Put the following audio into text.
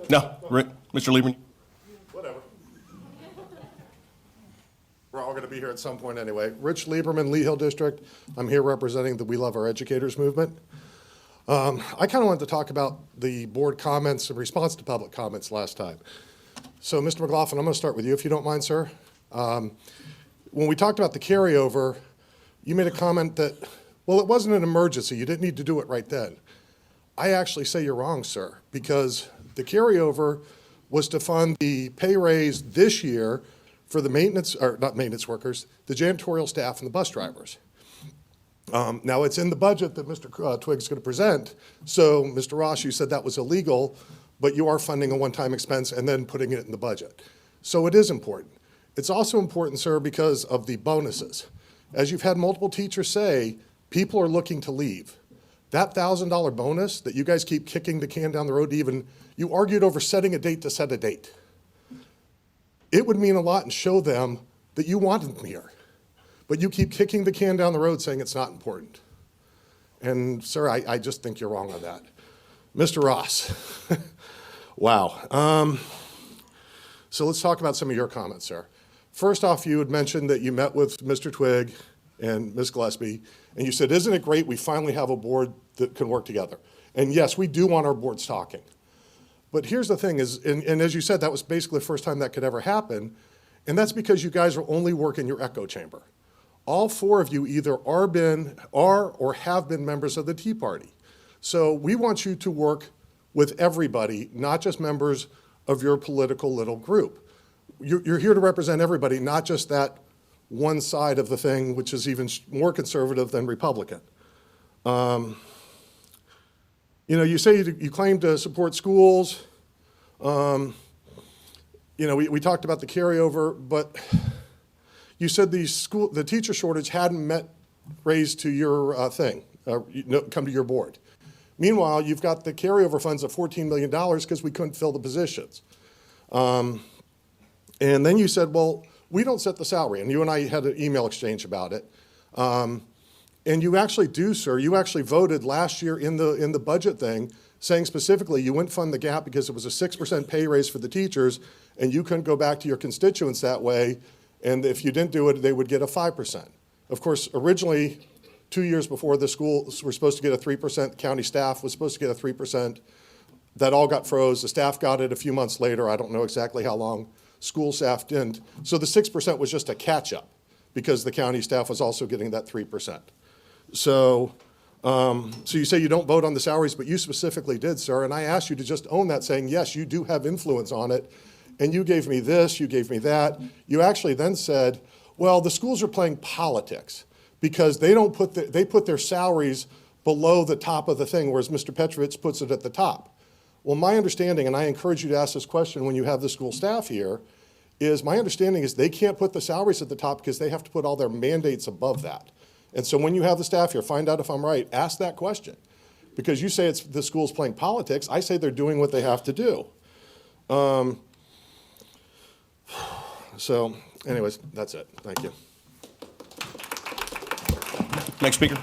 No, Rick, Mr. Lieberman. Whatever. We're all going to be here at some point anyway. Rich Lieberman, Lee Hill District. I'm here representing the We Love Our Educators movement. I kind of wanted to talk about the board comments in response to public comments last time. So, Mr. McLaughlin, I'm going to start with you, if you don't mind, sir. When we talked about the carryover, you made a comment that, well, it wasn't an emergency. You didn't need to do it right then. I actually say you're wrong, sir, because the carryover was to fund the pay raise this year for the maintenance, or not maintenance workers, the janitorial staff and the bus drivers. Now, it's in the budget that Mr. Twigg's going to present. So, Mr. Ross, you said that was illegal, but you are funding a one-time expense and then putting it in the budget. So it is important. It's also important, sir, because of the bonuses. As you've had multiple teachers say, people are looking to leave. That $1,000 bonus that you guys keep kicking the can down the road to even, you argued over setting a date to set a date. It would mean a lot and show them that you want them here. But you keep kicking the can down the road saying it's not important. And sir, I just think you're wrong on that. Mr. Ross, wow. So let's talk about some of your comments, sir. First off, you had mentioned that you met with Mr. Twigg and Ms. Gillespie, and you said, isn't it great we finally have a board that can work together? And yes, we do want our boards talking. But here's the thing is, and as you said, that was basically the first time that could ever happen, and that's because you guys are only working your echo chamber. All four of you either are or have been members of the Tea Party. So we want you to work with everybody, not just members of your political little group. You're here to represent everybody, not just that one side of the thing, which is even more conservative than Republican. You know, you say you claim to support schools. You know, we talked about the carryover, but you said the teacher shortage hadn't raised to your thing, come to your board. Meanwhile, you've got the carryover funds of $14 million because we couldn't fill the positions. And then you said, well, we don't set the salary. And you and I had an email exchange about it. And you actually do, sir. You actually voted last year in the budget thing saying specifically you wouldn't fund the gap because it was a 6% pay raise for the teachers and you couldn't go back to your constituents that way. And if you didn't do it, they would get a 5%. Of course, originally, 2 years before, the schools were supposed to get a 3%, the county staff was supposed to get a 3%. That all got froze. The staff got it a few months later. I don't know exactly how long. School staff didn't. So the 6% was just a catch-up because the county staff was also getting that 3%. So you say you don't vote on the salaries, but you specifically did, sir, and I asked you to just own that, saying, yes, you do have influence on it, and you gave me this, you gave me that. You actually then said, well, the schools are playing politics because they put their salaries below the top of the thing, whereas Mr. Petrovich puts it at the top. Well, my understanding, and I encourage you to ask this question when you have the school staff here, is my understanding is they can't put the salaries at the top because they have to put all their mandates above that. And so when you have the staff here, find out if I'm right, ask that question. Because you say it's the school's playing politics, I say they're doing what they have to do. So anyways, that's it. Thank you. Next speaker.